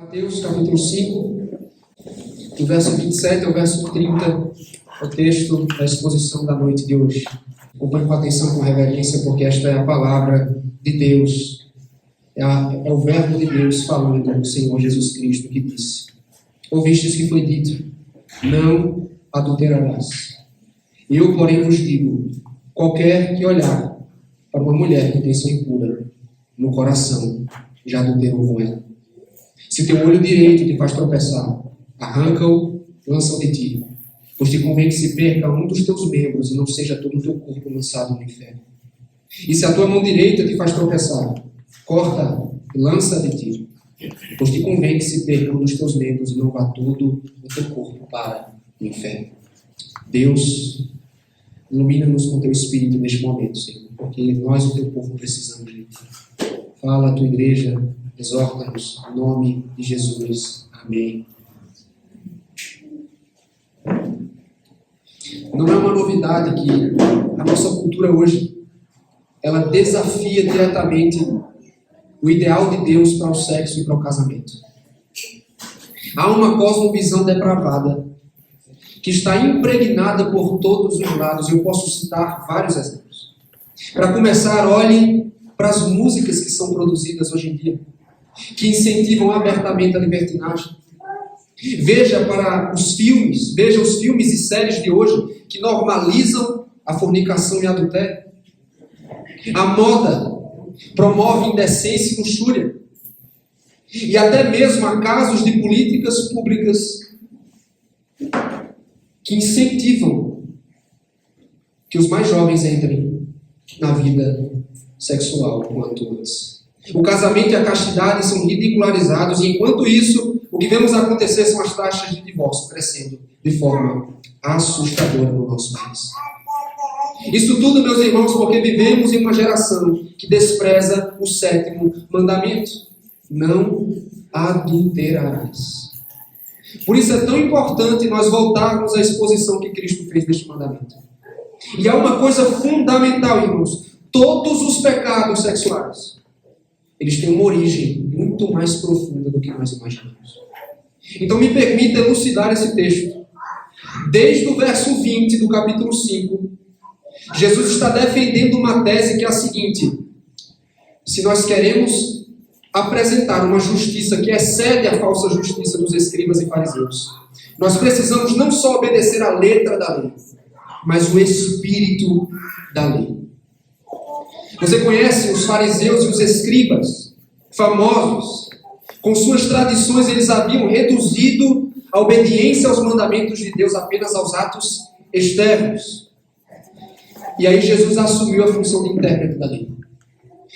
Mateus capítulo 5, do verso 27 ao verso 30, é o texto da exposição da noite de hoje. Acompanhe com atenção, com reverência, porque esta é a palavra de Deus, é o verbo de Deus falando do Senhor Jesus Cristo, que disse: ouvistes que foi dito, não adulterarás. Eu, porém, vos digo, qualquer que olhar para uma mulher que tem sua impura no coração, já adulterou com ela. Se teu olho direito te faz tropeçar, arranca-o, lança-o de ti, pois te convém que se perca um dos teus membros e não seja todo o teu corpo lançado no inferno. E se a tua mão direita te faz tropeçar, corta e lança de ti, pois te convém que se perca um dos teus membros e não vá todo o teu corpo para o inferno. Deus, ilumina-nos com teu Espírito neste momento, Senhor, porque nós, o teu povo, precisamos de ti. Fala a tua igreja, exorta-nos, em nome de Jesus. Amém. Não é uma novidade que a nossa cultura hoje, ela desafia diretamente o ideal de Deus para o sexo e para o casamento. Há uma cosmovisão depravada que está impregnada por todos os lados. Eu posso citar vários exemplos. Para começar, olhe para as músicas que são produzidas hoje em dia, que incentivam abertamente a libertinagem. Veja os filmes e séries de hoje que normalizam a fornicação e adultério. A moda promove indecência e luxúria. E até mesmo há casos de políticas públicas que incentivam que os mais jovens entrem na vida sexual quanto antes. O casamento e a castidade são ridicularizados e, enquanto isso, o que vemos acontecer são as taxas de divórcio crescendo de forma assustadora no nosso país. Isso tudo, meus irmãos, porque vivemos em uma geração que despreza o 7º mandamento: não adulterarás. Por isso é tão importante nós voltarmos à exposição que Cristo fez deste mandamento. E há uma coisa fundamental, irmãos: todos os pecados sexuais, eles têm uma origem muito mais profunda do que nós imaginamos. Então me permita elucidar esse texto. Desde o verso 20 do capítulo 5, Jesus está defendendo uma tese que é a seguinte: se nós queremos apresentar uma justiça que excede a falsa justiça dos escribas e fariseus, nós precisamos não só obedecer a letra da lei, mas o espírito da lei. Você conhece os fariseus e os escribas, famosos? Com suas tradições, eles haviam reduzido a obediência aos mandamentos de Deus apenas aos atos externos. E aí Jesus assumiu a função de intérprete da lei.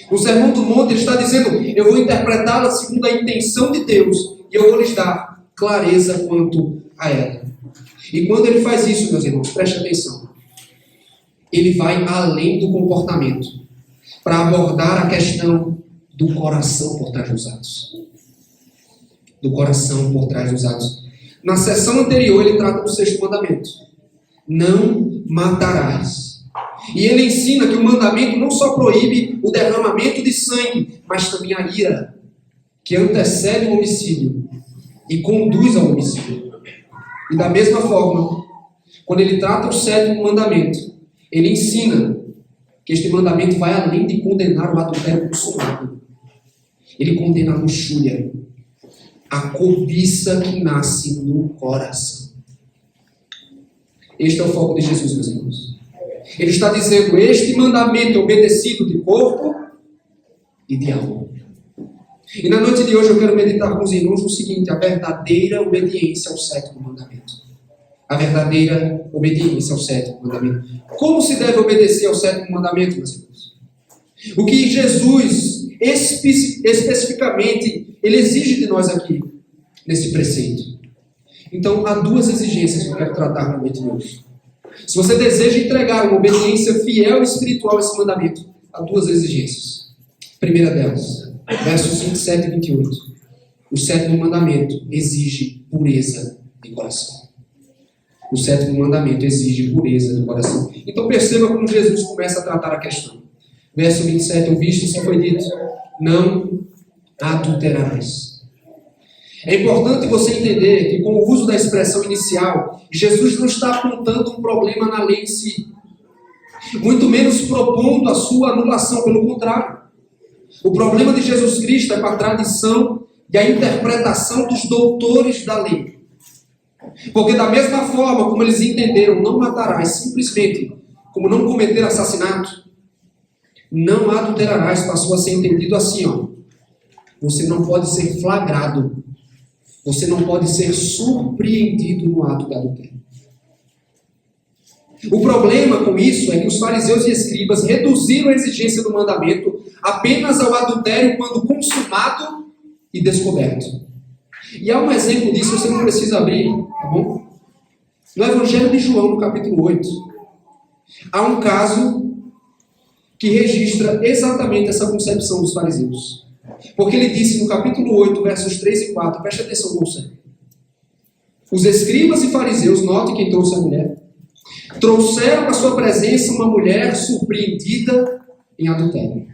No Sermão do Monte, ele está dizendo: eu vou interpretá-la segundo a intenção de Deus e eu vou lhes dar clareza quanto a ela. E quando ele faz isso, meus irmãos, preste atenção, ele vai além do comportamento para abordar a questão do coração por trás dos atos. Do coração por trás dos atos. Na sessão anterior, ele trata do 6º mandamento: não matarás. E ele ensina que o mandamento não só proíbe o derramamento de sangue, mas também a ira, que antecede o homicídio e conduz ao homicídio. E da mesma forma, quando ele trata o 7º mandamento, ele ensina que este mandamento vai além de condenar o adultério consumado. Ele condena a luxúria, a cobiça que nasce no coração. Este é o foco de Jesus, meus irmãos. Ele está dizendo: este mandamento é obedecido de corpo e de alma. E na noite de hoje eu quero meditar com os irmãos no seguinte: a verdadeira obediência ao 7º mandamento. A verdadeira obediência ao 7º mandamento. Como se deve obedecer ao 7º mandamento, meus irmãos? O que Jesus, especificamente, ele exige de nós aqui, nesse preceito. Então, há 2 exigências que eu quero tratar na noite de hoje. Se você deseja entregar uma obediência fiel e espiritual a esse mandamento, há 2 exigências. Primeira delas, versos 27 e 28. O 7º mandamento exige pureza de coração. O 7º mandamento exige pureza do coração. Então perceba como Jesus começa a tratar a questão. Verso 27, ouviste que foi dito, não adulterarás. É importante você entender que, com o uso da expressão inicial, Jesus não está apontando um problema na lei em si, muito menos propondo a sua anulação, pelo contrário. O problema de Jesus Cristo é com a tradição e a interpretação dos doutores da lei. Porque da mesma forma como eles entenderam, não matarás, simplesmente como não cometer assassinato, não adulterarás, passou a ser entendido assim, ó. Você não pode ser flagrado, você não pode ser surpreendido no ato de adultério. O problema com isso é que os fariseus e escribas reduziram a exigência do mandamento apenas ao adultério quando consumado e descoberto. E há um exemplo disso, você não precisa abrir, tá bom? No Evangelho de João, no capítulo 8, há um caso que registra exatamente essa concepção dos fariseus. Porque ele disse no capítulo 8, versos 3 e 4, preste atenção, moça. Os escribas e fariseus, note quem trouxe a mulher, trouxeram à sua presença uma mulher surpreendida em adultério.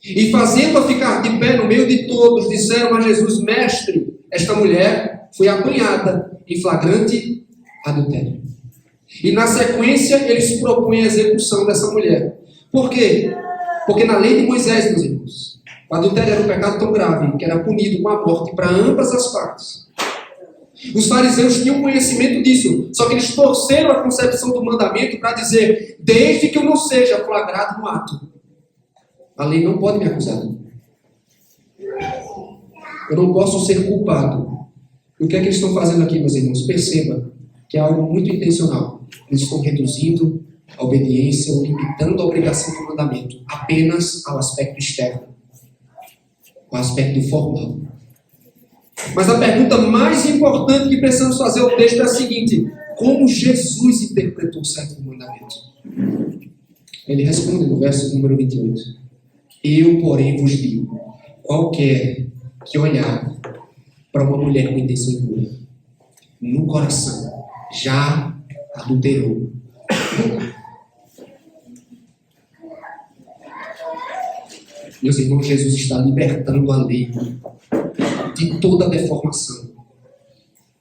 E fazendo-a ficar de pé no meio de todos, disseram a Jesus: Mestre, esta mulher foi apanhada em flagrante adultério. E na sequência eles propõem a execução dessa mulher. Por quê? Porque na lei de Moisés, meus irmãos, o adultério era um pecado tão grave que era punido com a morte para ambas as partes. Os fariseus tinham conhecimento disso, só que eles torceram a concepção do mandamento para dizer: desde que eu não seja flagrado no ato, a lei não pode me acusar. Eu não posso ser culpado. E o que é que eles estão fazendo aqui, meus irmãos? Perceba que é algo muito intencional. Eles estão reduzindo a obediência ou limitando a obrigação do mandamento apenas ao aspecto externo, ao aspecto formal. Mas a pergunta mais importante que precisamos fazer ao texto é a seguinte: como Jesus interpretou o certo mandamento? Ele responde no verso número 28. Eu, porém, vos digo, qualquer que olhar para uma mulher com intenção impura, no coração, já adulterou. Meus irmãos, Jesus está libertando a lei de toda deformação,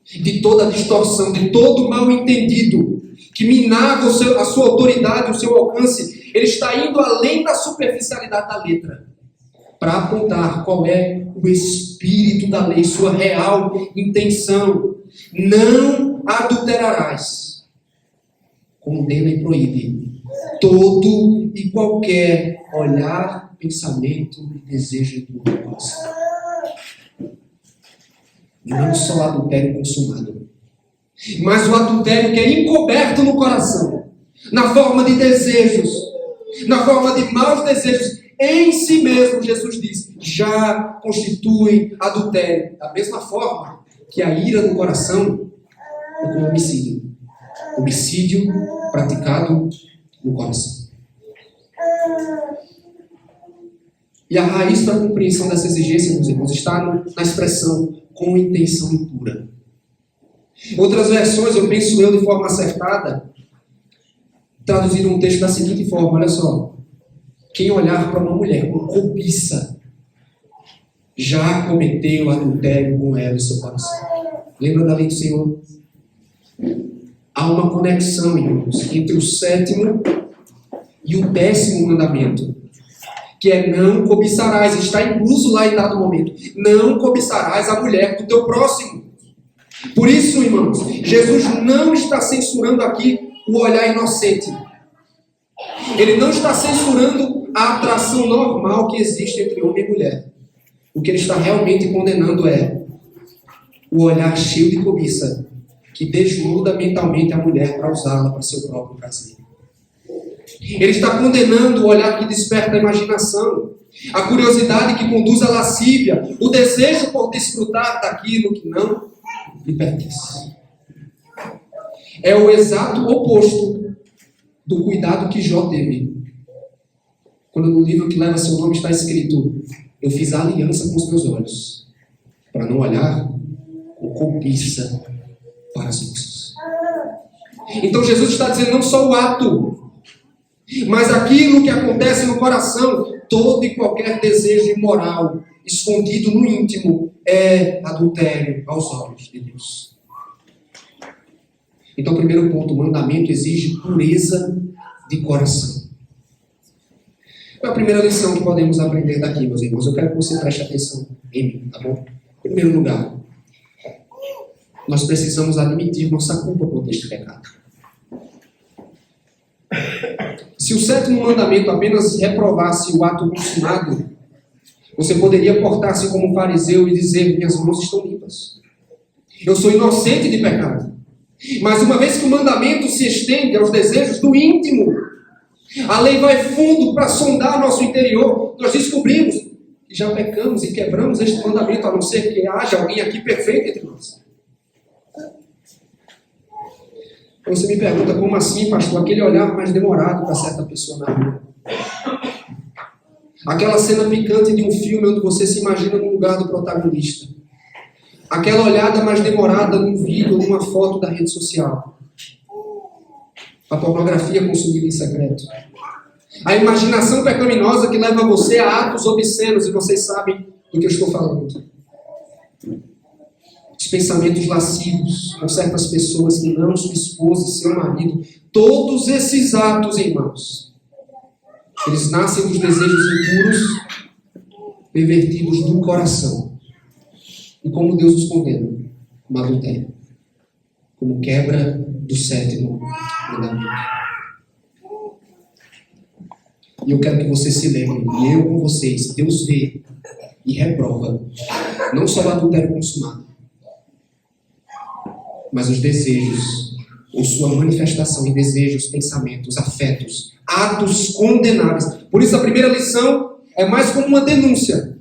de toda distorção, de todo mal entendido que minava a sua autoridade, o seu alcance. Ele está indo além da superficialidade da letra para apontar qual é o espírito da lei, sua real intenção. Não adulterarás. Condena e proíbe todo e qualquer olhar, pensamento e desejo do coração. Não só o adultério consumado, mas o adultério que é encoberto no coração, na forma de desejos, na forma de maus desejos, em si mesmo, Jesus diz, já constitui adultério. Da mesma forma que a ira no coração é como homicídio. Homicídio praticado no coração. E a raiz para a compreensão dessa exigência, meus irmãos, está na expressão com intenção impura. Outras versões, eu penso eu de forma acertada, traduziram um texto da seguinte forma, olha só: quem olhar para uma mulher com cobiça já cometeu adultério com ela em seu coração. Lembra da lei do Senhor? Há uma conexão, irmãos, entre o 7º e o 10º mandamento, que é não cobiçarás. Está incluso lá em dado momento. Não cobiçarás a mulher do teu próximo. Por isso, irmãos, Jesus não está censurando aqui o olhar inocente. Ele não está censurando a atração normal que existe entre homem e mulher. O que ele está realmente condenando é o olhar cheio de cobiça, que desnuda mentalmente a mulher para usá-la para seu próprio prazer. Ele está condenando o olhar que desperta a imaginação, a curiosidade que conduz à lascívia, o desejo por desfrutar daquilo que não lhe pertence. É o exato oposto do cuidado que Jó teve. Quando no livro que leva seu nome está escrito: eu fiz aliança com os meus olhos, para não olhar com cobiça para as moças. Então Jesus está dizendo não só o ato, mas aquilo que acontece no coração, todo e qualquer desejo imoral escondido no íntimo, é adultério aos olhos de Deus. Então, primeiro ponto, o mandamento exige pureza de coração. É a primeira lição que podemos aprender daqui, meus irmãos. Eu quero que você preste atenção em mim, tá bom? Em primeiro lugar, nós precisamos admitir nossa culpa por este pecado. Se o sétimo mandamento apenas reprovasse o ato consumado, você poderia portar-se como fariseu e dizer: minhas mãos estão limpas. Eu sou inocente de pecado. Mas uma vez que o mandamento se estende aos desejos do íntimo, a lei vai fundo para sondar nosso interior. Nós descobrimos que já pecamos e quebramos este mandamento, a não ser que haja alguém aqui perfeito entre nós. Você me pergunta: como assim, pastor? Aquele olhar mais demorado para certa pessoa na rua. Aquela cena picante de um filme onde você se imagina no lugar do protagonista. Aquela olhada mais demorada num vídeo ou numa foto da rede social. A pornografia consumida em secreto. A imaginação pecaminosa que leva você a atos obscenos, e vocês sabem do que eu estou falando. Os pensamentos lascivos com certas pessoas que não sua esposa e seu marido. Todos esses atos, irmãos, eles nascem dos desejos impuros, pervertidos do coração. E como Deus os condena? Como adultério. Como quebra do sétimo mandamento. E eu quero que você se lembre, e eu com vocês, Deus vê e reprova não só o adultério consumado, mas os desejos, ou sua manifestação em desejos, pensamentos, afetos, atos condenáveis. Por isso a primeira lição é mais como uma denúncia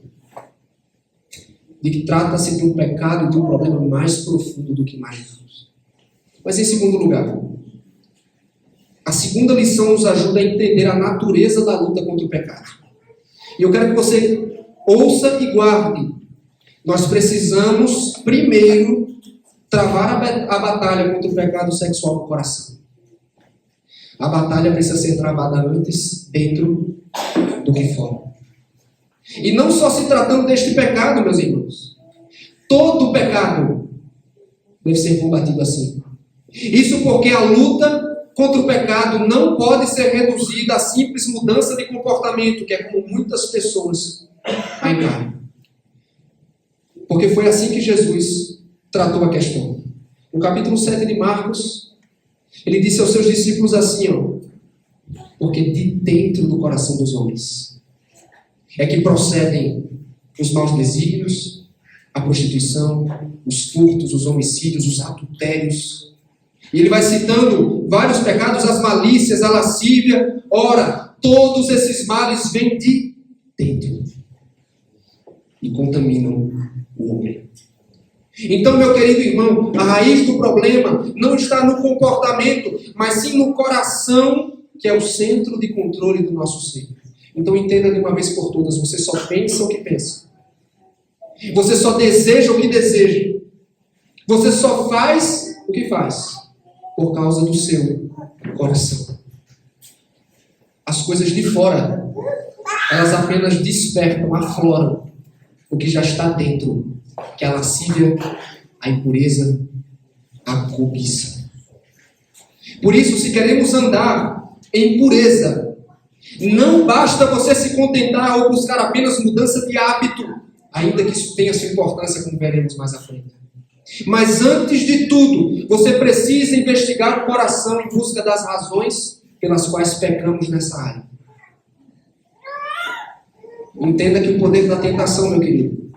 de que trata-se de um pecado e de um problema mais profundo do que imaginamos. Mas em segundo lugar, a segunda lição nos ajuda a entender a natureza da luta contra o pecado. E eu quero que você ouça e guarde. Nós precisamos, primeiro, travar a batalha contra o pecado sexual no coração. A batalha precisa ser travada antes, dentro do que fora. E não só se tratando deste pecado, meus irmãos. Todo pecado deve ser combatido assim. Isso porque a luta contra o pecado não pode ser reduzida a simples mudança de comportamento, que é como muitas pessoas a encaram. Porque foi assim que Jesus tratou a questão. No capítulo 7 de Marcos, ele disse aos seus discípulos assim, porque de dentro do coração dos homens é que procedem os maus desígnios, a prostituição, os furtos, os homicídios, os adultérios. E ele vai citando vários pecados, as malícias, a lascívia. Ora, todos esses males vêm de dentro e contaminam o homem. Então, meu querido irmão, a raiz do problema não está no comportamento, mas sim no coração, que é o centro de controle do nosso ser. Então entenda de uma vez por todas, você só pensa o que pensa. Você só deseja o que deseja. Você só faz o que faz por causa do seu coração. As coisas de fora, elas apenas despertam, afloram o que já está dentro, que é a lascívia, a impureza, a cobiça. Por isso, se queremos andar em pureza, não basta você se contentar ou buscar apenas mudança de hábito, ainda que isso tenha sua importância, como veremos mais à frente. Mas antes de tudo, você precisa investigar o coração em busca das razões pelas quais pecamos nessa área. Entenda que o poder da tentação, meu querido,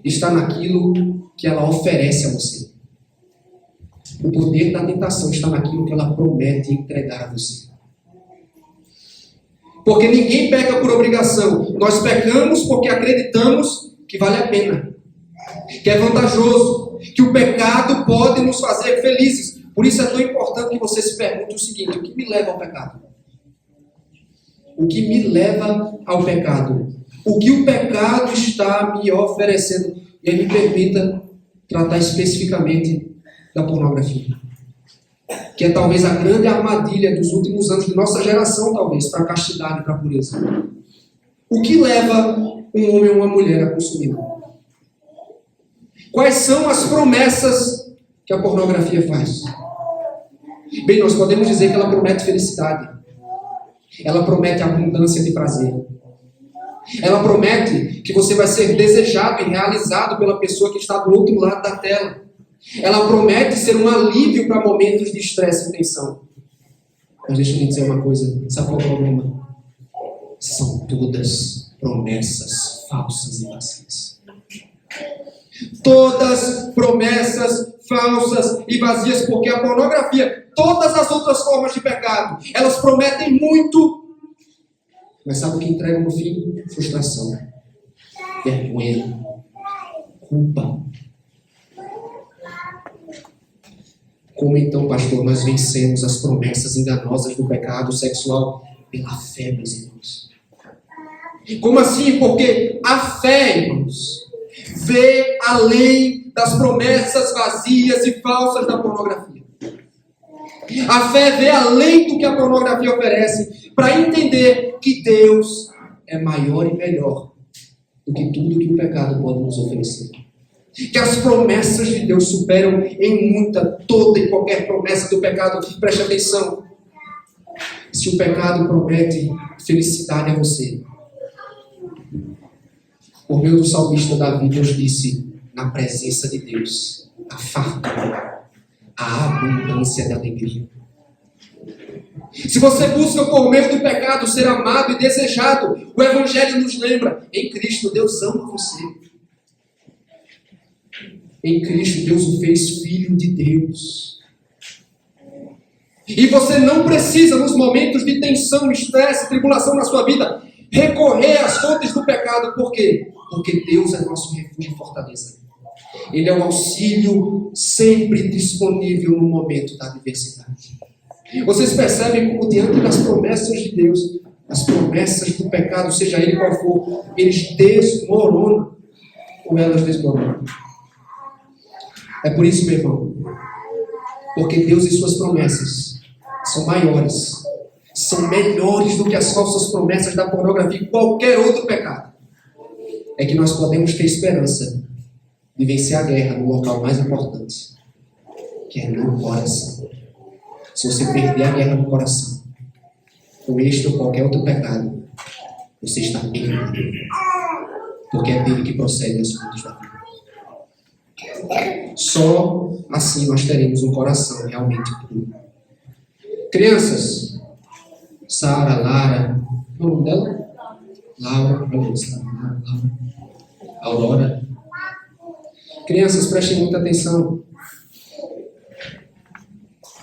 está naquilo que ela oferece a você. O poder da tentação está naquilo que ela promete entregar a você. Porque ninguém peca por obrigação. Nós pecamos porque acreditamos que vale a pena, que é vantajoso, que o pecado pode nos fazer felizes. Por isso é tão importante que você se pergunte o seguinte: o que me leva ao pecado? O que me leva ao pecado? O que o pecado está me oferecendo? E aí me permita tratar especificamente da pornografia, que é talvez a grande armadilha dos últimos anos de nossa geração, talvez, para a castidade e para a pureza. O que leva um homem ou uma mulher a consumi-la. Quais são as promessas que a pornografia faz? Bem, nós podemos dizer que ela promete felicidade. Ela promete abundância de prazer. Ela promete que você vai ser desejado e realizado pela pessoa que está do outro lado da tela. Ela promete ser um alívio para momentos de estresse e tensão. Mas deixa eu lhe dizer uma coisa. Sabe qual é o problema? São todas promessas falsas e vazias. Todas promessas falsas e vazias, porque a pornografia, todas as outras formas de pecado, elas prometem muito, mas sabe o que entregam no fim? Frustração, vergonha, culpa. Como então, pastor, nós vencemos as promessas enganosas do pecado sexual? Pela fé, meus irmãos. Como assim? Porque a fé, irmãos, vê além das promessas vazias e falsas da pornografia. A fé vê além do que a pornografia oferece, para entender que Deus é maior e melhor do que tudo que o pecado pode nos oferecer. Que as promessas de Deus superam em muita, toda e qualquer promessa do pecado. Preste atenção. Se o pecado promete felicidade a você, por meio do salmista Davi, Deus disse: na presença de Deus, a fartura, a abundância de alegria. Se você busca por meio do pecado ser amado e desejado, o Evangelho nos lembra: em Cristo Deus ama você. Em Cristo Deus o fez filho de Deus. E você não precisa, nos momentos de tensão, estresse, tribulação na sua vida, recorrer às fontes do pecado. Por quê? Porque Deus é nosso refúgio e fortaleza. Ele é um auxílio sempre disponível no momento da adversidade. Vocês percebem como diante das promessas de Deus, as promessas do pecado, seja ele qual for, eles desmoronam, ou elas desmoronam. É por isso, meu irmão, porque Deus e suas promessas são maiores, são melhores do que as falsas promessas da pornografia e qualquer outro pecado. É que nós podemos ter esperança de vencer a guerra no local mais importante, que é no coração. Se você perder a guerra no coração, com este ou qualquer outro pecado, você está perdido, porque é dele que procede as fontes da vida. Só assim nós teremos um coração realmente puro. Crianças, Sara, Lara, qual é o nome dela? Laura, Aurora. Crianças, prestem muita atenção.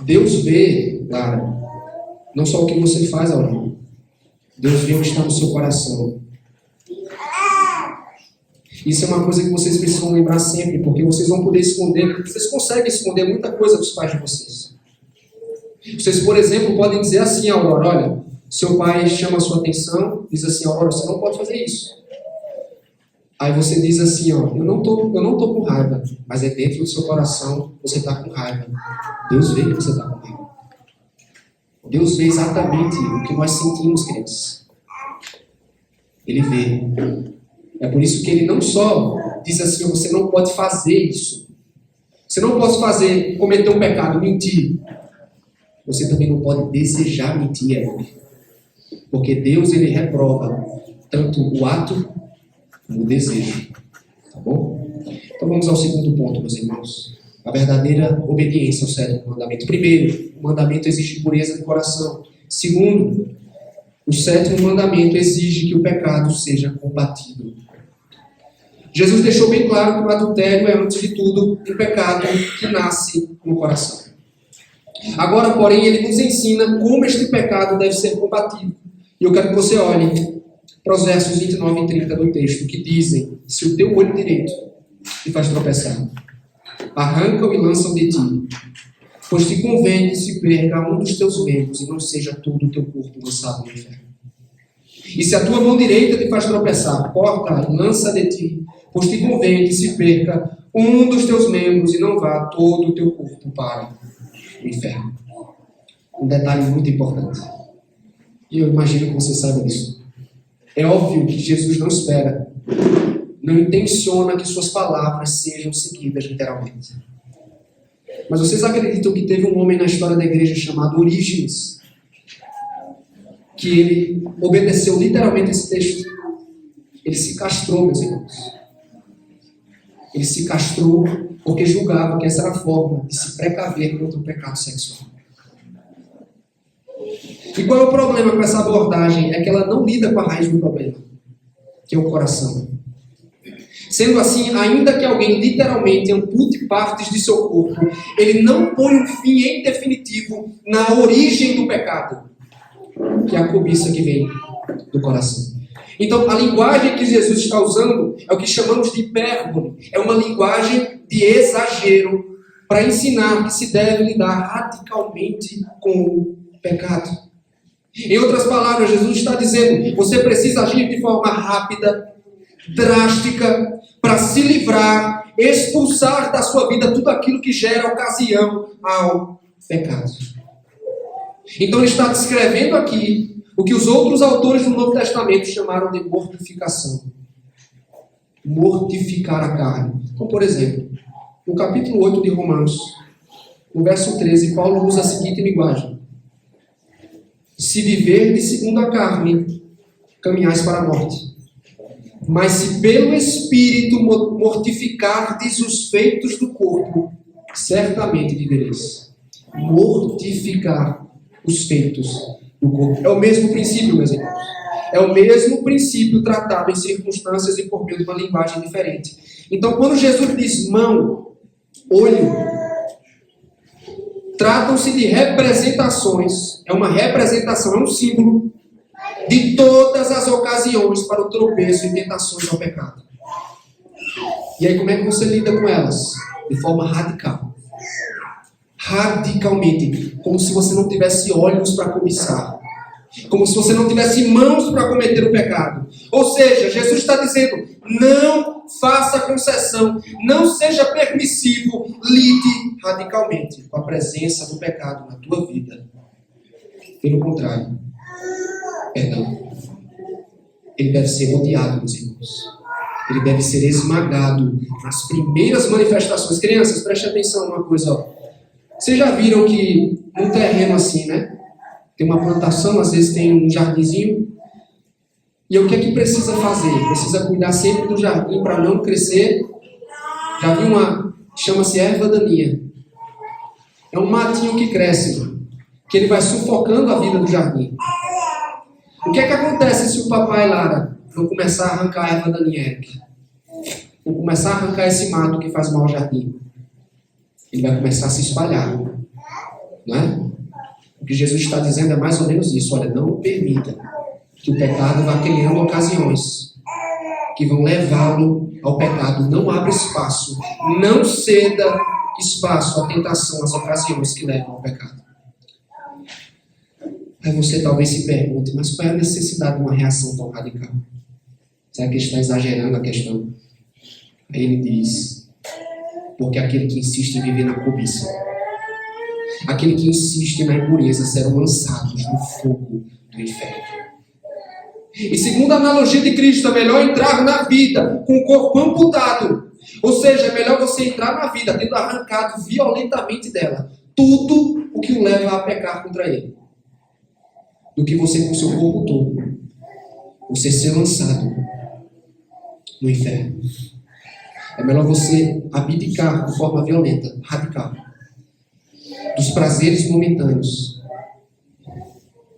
Deus vê, Lara, não só o que você faz, Aurora. Deus vê o que está no seu coração. Isso é uma coisa que vocês precisam lembrar sempre, porque vocês vão poder esconder. Vocês conseguem esconder muita coisa dos pais de vocês. Vocês, por exemplo, podem dizer assim, Aurora: olha, seu pai chama a sua atenção, diz assim: Aurora, você não pode fazer isso. Aí você diz assim: ó, eu não tô com raiva, mas é dentro do seu coração, você está com raiva. Deus vê que você está com raiva. Deus vê exatamente o que nós sentimos, crianças. Ele vê. É por isso que ele não só diz assim: você não pode fazer isso. Você não pode cometer um pecado, mentir. Você também não pode desejar mentir, porque Deus, ele reprova tanto o ato como o desejo. Tá bom? Então vamos ao segundo ponto, meus irmãos. A verdadeira obediência ao sétimo mandamento. Primeiro, o mandamento exige pureza de coração. Segundo, o sétimo mandamento exige que o pecado seja combatido. Jesus deixou bem claro que o adultério é, antes de tudo, um pecado que nasce no coração. Agora, porém, ele nos ensina como este pecado deve ser combatido. E eu quero que você olhe para os versos 29 e 30 do texto, que dizem: se o teu olho direito te faz tropeçar, arranca-o e lança-o de ti, pois te convém que se perca um dos teus membros e não seja todo o teu corpo lançado no inferno. E se a tua mão direita te faz tropeçar, corta e lança de ti, pois te convém que se perca um dos teus membros e não vá todo o teu corpo para o inferno. Um detalhe muito importante, e eu imagino que você saiba disso. É óbvio que Jesus não espera não intenciona que suas palavras sejam seguidas literalmente. Mas vocês acreditam que teve um homem na história da igreja chamado Orígenes, que ele obedeceu literalmente esse texto? Ele se castrou, meus irmãos. Ele se castrou porque julgava que essa era a forma de se precaver contra o pecado sexual. E qual é o problema com essa abordagem? É que ela não lida com a raiz do problema, que é o coração. Sendo assim, ainda que alguém literalmente ampute partes de seu corpo, ele não põe um fim em definitivo na origem do pecado, que é a cobiça que vem do coração. Então, a linguagem que Jesus está usando é o que chamamos de hipérbole. É uma linguagem de exagero para ensinar que se deve lidar radicalmente com o pecado. Em outras palavras, Jesus está dizendo: você precisa agir de forma rápida, drástica, para se livrar, expulsar da sua vida tudo aquilo que gera ocasião ao pecado. Então ele está descrevendo aqui o que os outros autores do Novo Testamento chamaram de mortificação. Mortificar a carne. Então, por exemplo, no capítulo 8 de Romanos, no verso 13, Paulo usa a seguinte linguagem: se viver de segundo a carne, caminhais para a morte. Mas se pelo Espírito mortificardes os feitos do corpo, certamente vivereis. Mortificar os feitos do corpo. É o mesmo princípio, meus irmãos. É o mesmo princípio tratado em circunstâncias e por meio de uma linguagem diferente. Então, quando Jesus diz mão, olho, tratam-se de representações. É uma representação, é um símbolo de todas as ocasiões para o tropeço e tentações ao pecado. E aí, como é que você lida com elas? De forma radical. Radicalmente. Como se você não tivesse olhos para cobiçar. Como se você não tivesse mãos para cometer o pecado. Ou seja, Jesus está dizendo: não faça concessão, não seja permissivo, lide radicalmente com a presença do pecado na tua vida. Pelo contrário, perdão, ele deve ser odiado, meus irmãos. Ele deve ser esmagado nas primeiras manifestações. Crianças, prestem atenção numa coisa, ó. Vocês já viram que num terreno assim, né? Tem uma plantação, às vezes tem um jardinzinho. E o que é que precisa fazer? Precisa cuidar sempre do jardim para não crescer. Já viu uma, chama-se erva daninha. É um matinho que cresce, que ele vai sufocando a vida do jardim. O que é que acontece se o papai Lara não começar a arrancar a erva daninha, Eric? Não começar a arrancar esse mato que faz mal ao jardim? Ele vai começar a se espalhar. Não é? O que Jesus está dizendo é mais ou menos isso. Olha, não permita que o pecado vá criando ocasiões que vão levá-lo ao pecado. Não abra espaço. Não ceda espaço à tentação, às ocasiões que levam ao pecado. Aí você talvez se pergunte: mas qual é a necessidade de uma reação tão radical? Será que ele está exagerando a questão? Aí ele diz: porque aquele que insiste em viver na cobiça, aquele que insiste na impureza, serão lançados no fogo do inferno. E segundo a analogia de Cristo, é melhor entrar na vida com o corpo amputado. Ou seja, é melhor você entrar na vida tendo arrancado violentamente dela tudo o que o leva a pecar contra ele, do que você com seu corpo todo, você ser lançado no inferno. É melhor você abdicar de forma violenta, radical, dos prazeres momentâneos,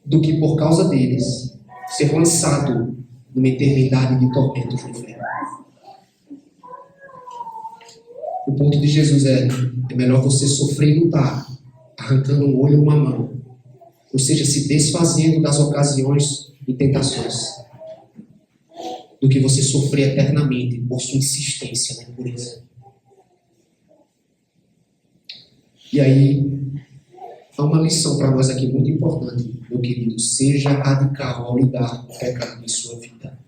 do que por causa deles ser lançado numa eternidade de tormentos no inferno. O ponto de Jesus é melhor você sofrer e lutar, arrancando um olho ou uma mão, ou seja, se desfazendo das ocasiões e tentações, do que você sofrer eternamente por sua insistência na impureza. E aí, há uma lição para nós aqui muito importante, meu querido: seja radical ao lidar com o pecado em sua vida.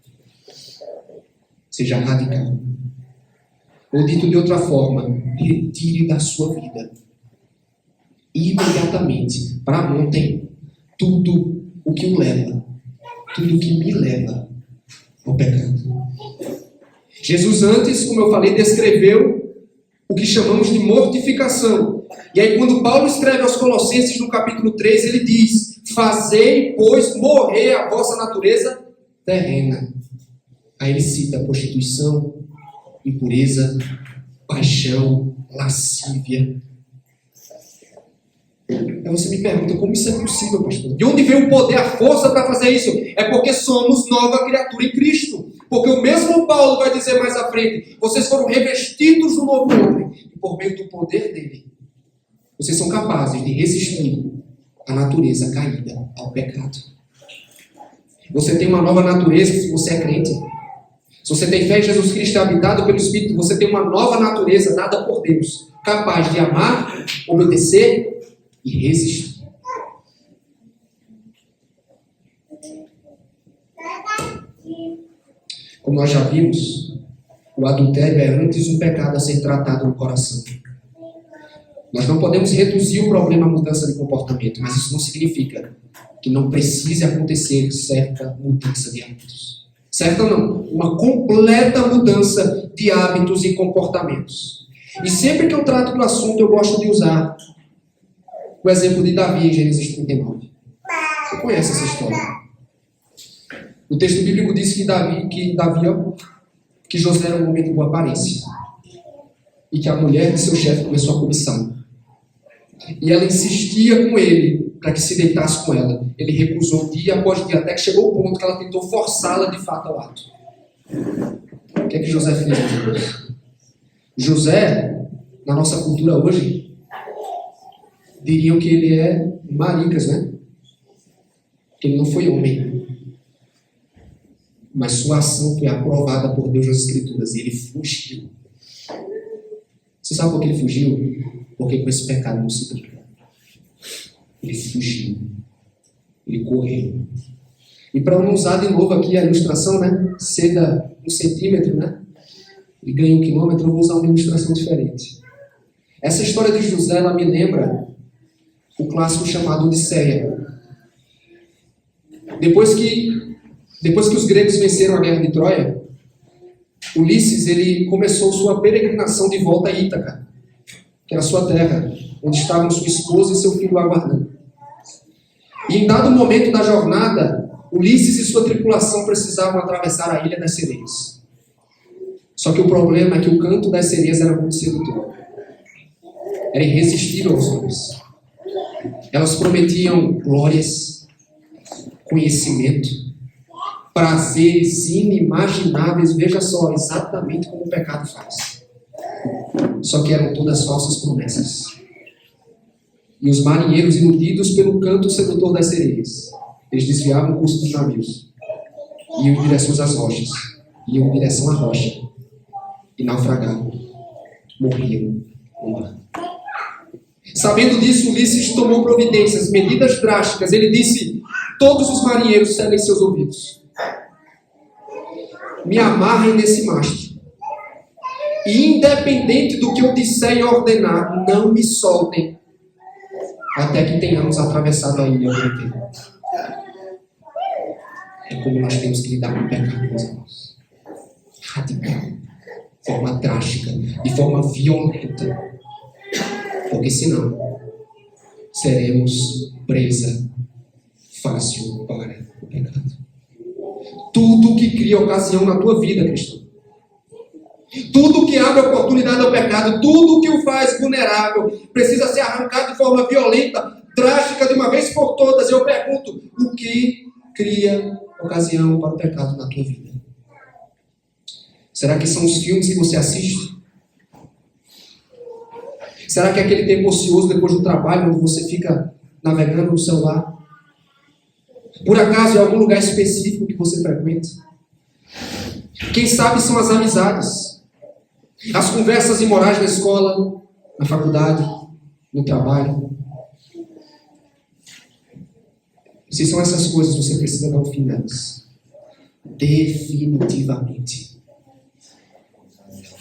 Seja radical. Ou dito de outra forma, retire da sua vida imediatamente para ontem tudo o que o leva, tudo o que me leva ao pecado. Jesus antes, como eu falei, descreveu o que chamamos de mortificação. E aí quando Paulo escreve aos Colossenses no capítulo 3, ele diz: fazei, pois, morrer a vossa natureza terrena. Aí ele cita prostituição, impureza, paixão, lascívia. Aí você me pergunta, como isso é possível, pastor? De onde vem o poder, a força para fazer isso? É porque somos nova criatura em Cristo. Porque o mesmo Paulo vai dizer mais à frente: vocês foram revestidos do novo homem. E por meio do poder dele, vocês são capazes de resistir à natureza caída, ao pecado. Você tem uma nova natureza se você é crente. Se você tem fé em Jesus Cristo, é habitado pelo Espírito, você tem uma nova natureza dada por Deus, capaz de amar, obedecer e resistir. Como nós já vimos, o adultério é antes um pecado a ser tratado no coração. Nós não podemos reduzir o problema à mudança de comportamento, mas isso não significa que não precise acontecer certa mudança de hábitos. Certa não, uma completa mudança de hábitos e comportamentos. E sempre que eu trato do assunto, eu gosto de usar o exemplo de Davi em Gênesis 39. Você conhece essa história? O texto bíblico diz que José era um homem de boa aparência. E que a mulher de seu chefe começou a cobiçá-lo. E ela insistia com ele para que se deitasse com ela. Ele recusou dia após dia, até que chegou o ponto que ela tentou forçá-la de fato ao ato. O que é que José fez, meus irmãos? José, na nossa cultura hoje, diriam que ele é maricas, né? Que ele não foi homem. Mas sua ação foi aprovada por Deus nas Escrituras. E ele fugiu. Você sabe por que ele fugiu? Porque com esse pecado não se brinca. Ele fugiu. Ele correu. E para não usar de novo aqui a ilustração, né? Seda 1 centímetro, né? E ganha 1 quilômetro, eu vou usar uma ilustração diferente. Essa história de José, ela me lembra o clássico chamado Odisseia. Depois que os gregos venceram a guerra de Troia, Ulisses, ele começou sua peregrinação de volta a Ítaca, que era sua terra, onde estavam sua esposa e seu filho aguardando. E em dado momento da jornada, Ulisses e sua tripulação precisavam atravessar a Ilha das Sereias. Só que o problema é que o canto das sereias era muito sedutor. Era irresistível aos homens. Elas prometiam glórias, conhecimento, prazeres inimagináveis. Veja só, exatamente como o pecado faz. Só que eram todas falsas promessas. E os marinheiros, iludidos pelo canto sedutor das sereias, eles desviavam o curso dos navios, iam em direção às rochas, iam em direção à rocha, e naufragavam, morriam no mar. Sabendo disso, Ulisses tomou providências, medidas drásticas. Ele disse: todos os marinheiros selem seus ouvidos. Me amarrem nesse mastro. E independente do que eu disser e ordenar, não me soltem até que tenhamos atravessado a ilha inteira. É como nós temos que lidar com o pecado, meus irmãos. Radical, de forma drástica, de forma violenta. Porque senão seremos presa fácil para o pecado. Tudo que cria ocasião na tua vida, cristão, tudo que abre oportunidade ao pecado, tudo que o faz vulnerável, precisa ser arrancado de forma violenta, drástica, de uma vez por todas. Eu pergunto: o que cria ocasião para o pecado na tua vida? Será que são os filmes que você assiste? Será que é aquele tempo ocioso depois do trabalho, onde você fica navegando no celular? Por acaso é algum lugar específico que você frequenta? Quem sabe são as amizades, as conversas imorais na escola, na faculdade, no trabalho. Se são essas coisas, você precisa dar um fim nelas. Definitivamente.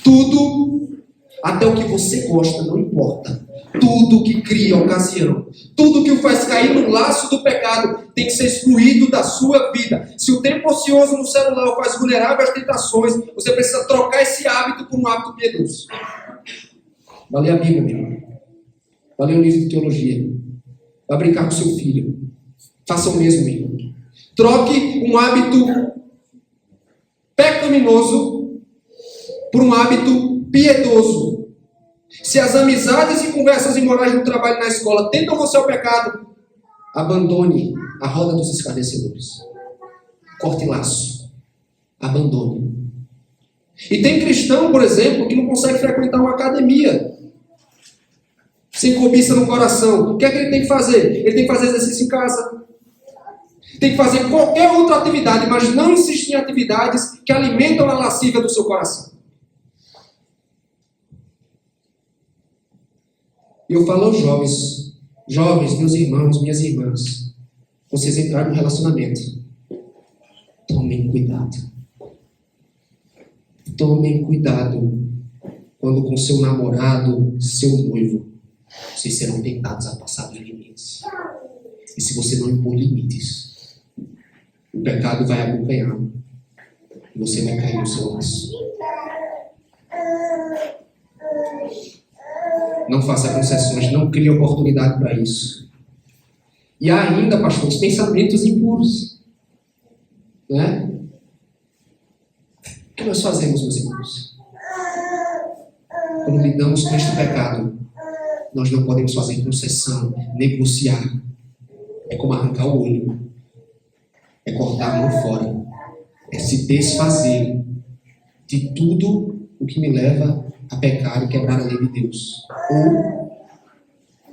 Tudo, até o que você gosta, não importa. Tudo que cria ocasião, tudo que o faz cair no laço do pecado tem que ser excluído da sua vida. Se o tempo ocioso no celular o faz vulnerável às tentações, você precisa trocar esse hábito por um hábito piedoso. Vai ler a Bíblia, meu irmão. Vai ler um livro de teologia. Vai brincar com seu filho. Faça o mesmo, meu irmão. Troque um hábito pecaminoso por um hábito piedoso. Se as amizades e conversas imorais no trabalho e na escola tentam você ao pecado, abandone a roda dos escarnecedores. Corte laço. Abandone. E tem cristão, por exemplo, que não consegue frequentar uma academia sem cobiça no coração. O que é que ele tem que fazer? Ele tem que fazer exercício em casa. Tem que fazer qualquer outra atividade, mas não insistir em atividades que alimentam a lascívia do seu coração. E eu falo aos jovens, meus irmãos, minhas irmãs, vocês entraram no relacionamento. Tomem cuidado. Tomem cuidado quando com seu namorado, seu noivo, vocês serão tentados a passar dos limites. E se você não impor limites, o pecado vai acompanhá-lo. E você vai cair no seu laço. Não faça concessões, não crie oportunidade para isso. E há ainda, pastor, os pensamentos impuros. Né? O que nós fazemos, meus irmãos? Quando lidamos com este pecado, nós não podemos fazer concessão, negociar. É como arrancar o olho. É cortar a mão fora. É se desfazer de tudo o que me leva a pecar e quebrar a lei de Deus. Ou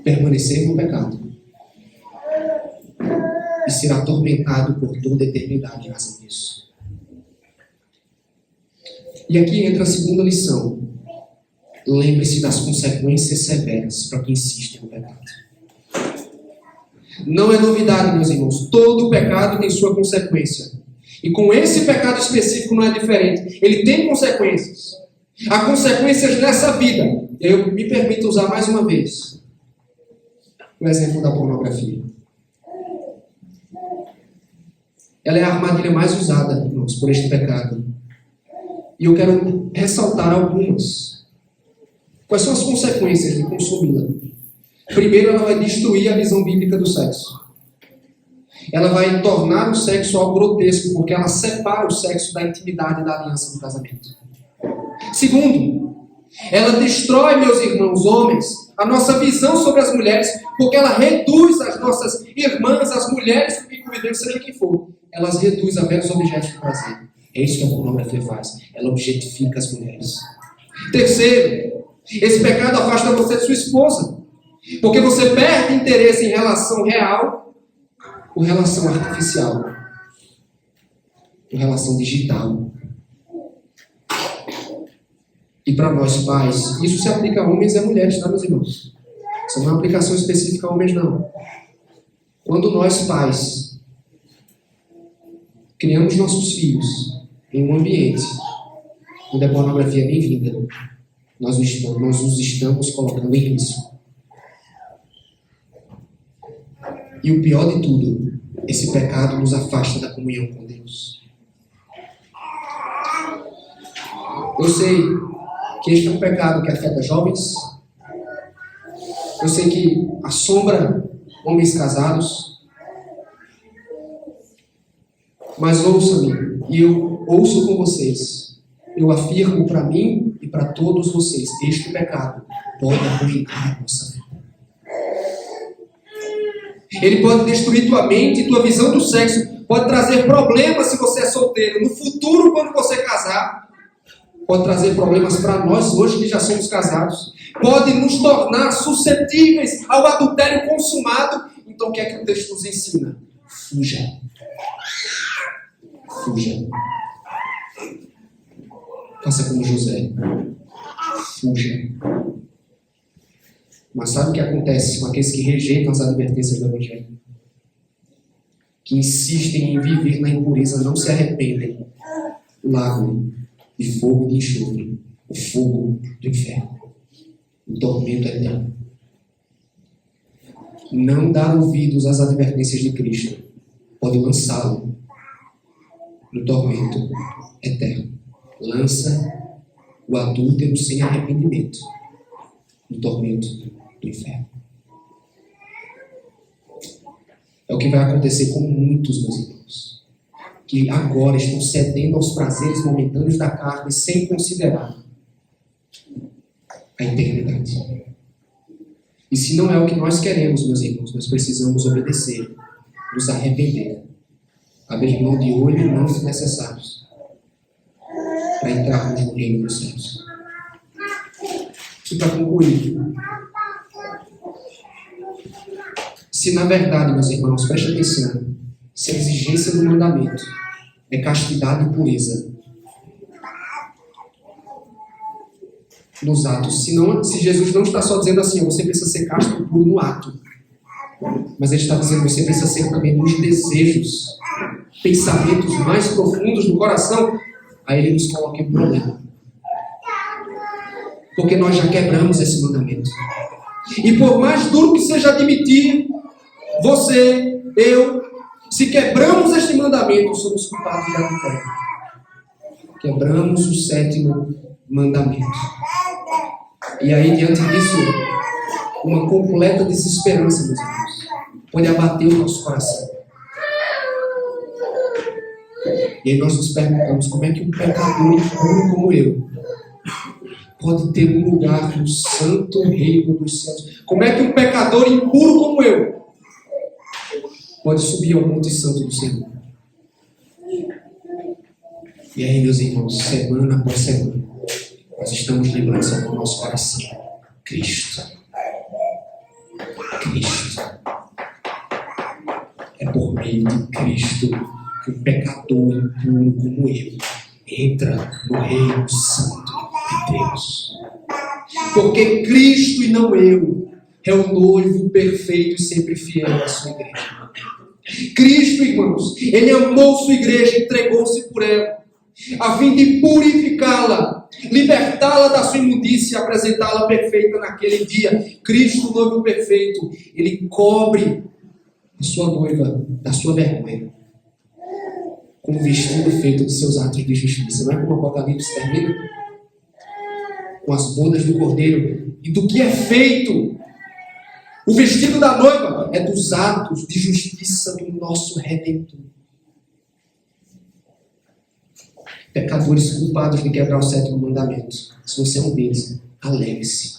permanecer no pecado e ser atormentado por toda a eternidade em razão disso. E aqui entra a segunda lição. Lembre-se das consequências severas para quem insiste no pecado. Não é novidade, meus irmãos. Todo pecado tem sua consequência. E com esse pecado específico não é diferente. Ele tem consequências. Há consequências nessa vida. Eu me permito usar mais uma vez o exemplo da pornografia. Ela é a armadilha mais usada, irmãos, por este pecado. E eu quero ressaltar algumas. Quais são as consequências de consumi-la? Primeiro, ela vai destruir a visão bíblica do sexo. Ela vai tornar o sexo algo grotesco, porque ela separa o sexo da intimidade e da aliança do casamento. Segundo, ela destrói, meus irmãos homens, a nossa visão sobre as mulheres, porque ela reduz as nossas irmãs, as mulheres com quem convivemos, seja quem for. Elas reduzem a meros objetos de prazer. É isso que a pornografia faz. Ela objetifica as mulheres. Terceiro, esse pecado afasta você de sua esposa, porque você perde interesse em relação real por relação artificial, por relação digital. E para nós pais, isso se aplica a homens e a mulheres, tá, meus irmãos? Isso não é uma aplicação específica a homens, não. Quando nós pais criamos nossos filhos em um ambiente onde a pornografia é bem-vinda, nós os estamos colocando em risco. E o pior de tudo, esse pecado nos afasta da comunhão com Deus. Eu sei que este é um pecado que afeta jovens. Eu sei que assombra homens casados. Mas ouça-me, e eu ouço com vocês. Eu afirmo para mim e para todos vocês, este pecado pode arruinar a nossa vida. Ele pode destruir tua mente e tua visão do sexo. Pode trazer problemas se você é solteiro. No futuro, quando você casar, pode trazer problemas para nós hoje que já somos casados. Pode nos tornar suscetíveis ao adultério consumado. Então o que é que o texto nos ensina? Fuja. Fuja. Faça como José. Fuja. Mas sabe o que acontece com aqueles que rejeitam as advertências do Evangelho? Que insistem em viver na impureza, não se arrependem. Lago de fogo e de enxofre, o fogo do inferno, o tormento eterno. não dar ouvidos às advertências de Cristo pode lançá-lo no tormento eterno. Lança o adúltero sem arrependimento no tormento do inferno. É o que vai acontecer com muitos, meus irmãos, que agora estão cedendo aos prazeres momentâneos da carne sem considerar a eternidade. E se não é o que nós queremos, meus irmãos, nós precisamos obedecer, nos arrepender, abrir mão de olho e mãos necessários para entrarmos no reino dos céus. E para concluir, se na verdade, meus irmãos, preste atenção, se a exigência do mandamento é castidade e pureza nos atos, se Jesus não está só dizendo assim, você precisa ser casto e puro no ato, mas ele está dizendo, você precisa ser também nos desejos, pensamentos mais profundos do coração, aí ele nos coloca em problema. Porque nós já quebramos esse mandamento. E por mais duro que seja admitir, você, eu, se quebramos este mandamento, somos culpados de adultério. Quebramos o 7º mandamento. E aí, diante disso, uma completa desesperança, meus irmãos, pode abater o nosso coração. E aí nós nos perguntamos, como é que um pecador impuro como eu pode ter um lugar no santo reino dos céus? Como é que um pecador impuro como eu pode subir ao monte santo do Senhor? E aí, meus irmãos, semana após semana, nós estamos lembrando no nosso coração, Cristo. Cristo. É por meio de Cristo que um pecador impuro como eu entra no reino santo de Deus. Porque Cristo e não eu é o noivo perfeito e sempre fiel à sua igreja. Cristo, irmãos, ele amou sua igreja, entregou-se por ela, a fim de purificá-la, libertá-la da sua imundícia e apresentá-la perfeita naquele dia. Cristo, o noivo perfeito, ele cobre a sua noiva da sua vergonha com um vestido feito de seus atos de justiça. Não é como o Apocalipse termina? Com as bodas do Cordeiro. E do que é feito? O vestido da noiva é dos atos de justiça do nosso Redentor. Pecadores culpados de quebrar o 7º mandamento. Se você é um deles, alegre-se.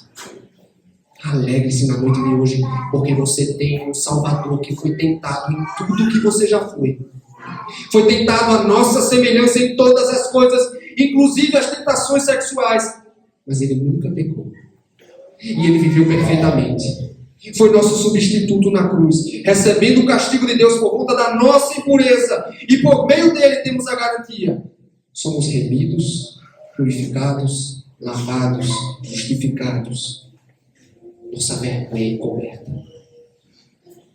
Alegre-se na noite de hoje, porque você tem um Salvador que foi tentado em tudo que você já foi. Foi tentado a nossa semelhança em todas as coisas, inclusive as tentações sexuais. Mas ele nunca pecou. E ele viveu perfeitamente. Foi nosso substituto na cruz, recebendo o castigo de Deus por conta da nossa impureza. E por meio dele temos a garantia. Somos remidos, purificados, lavados, justificados. Nossa vergonha é coberta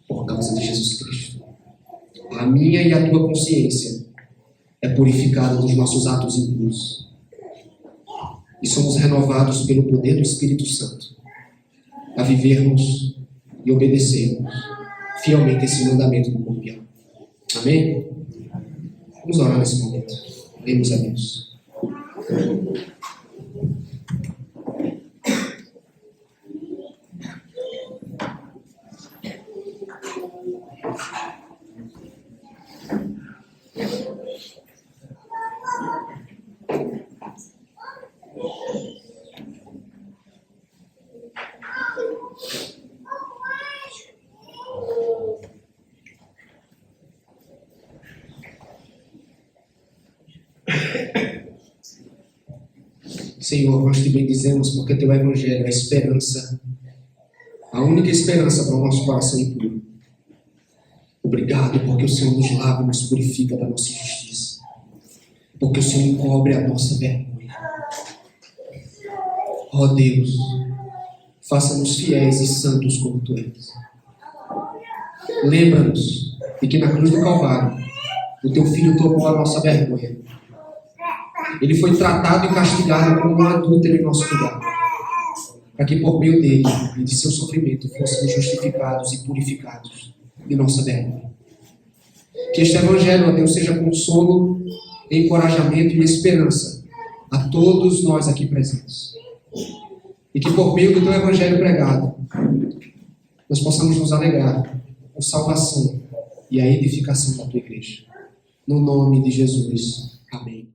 por causa de Jesus Cristo. A minha e a tua consciência é purificada dos nossos atos impuros. E somos renovados pelo poder do Espírito Santo a vivermos e obedecermos fielmente esse mandamento do corpo e alma. Amém? Vamos orar nesse momento. Oremos a Deus. Senhor, nós te bendizemos porque teu evangelho é a esperança, a única esperança para o nosso coração impuro. Obrigado porque o Senhor nos lava e nos purifica da nossa injustiça, porque o Senhor encobre a nossa vergonha. Ó Deus, faça-nos fiéis e santos como tu és. Lembra-nos de que na cruz do Calvário o teu Filho tomou a nossa vergonha. Ele foi tratado e castigado como um adúltero em nosso lugar. para que por meio dele e de seu sofrimento fôssemos justificados e purificados de nossa derrota. Que este Evangelho, ó Deus, seja consolo, encorajamento e esperança a todos nós aqui presentes. E que por meio do teu Evangelho pregado, nós possamos nos alegrar com salvação e a edificação da tua igreja. No nome de Jesus. Amém.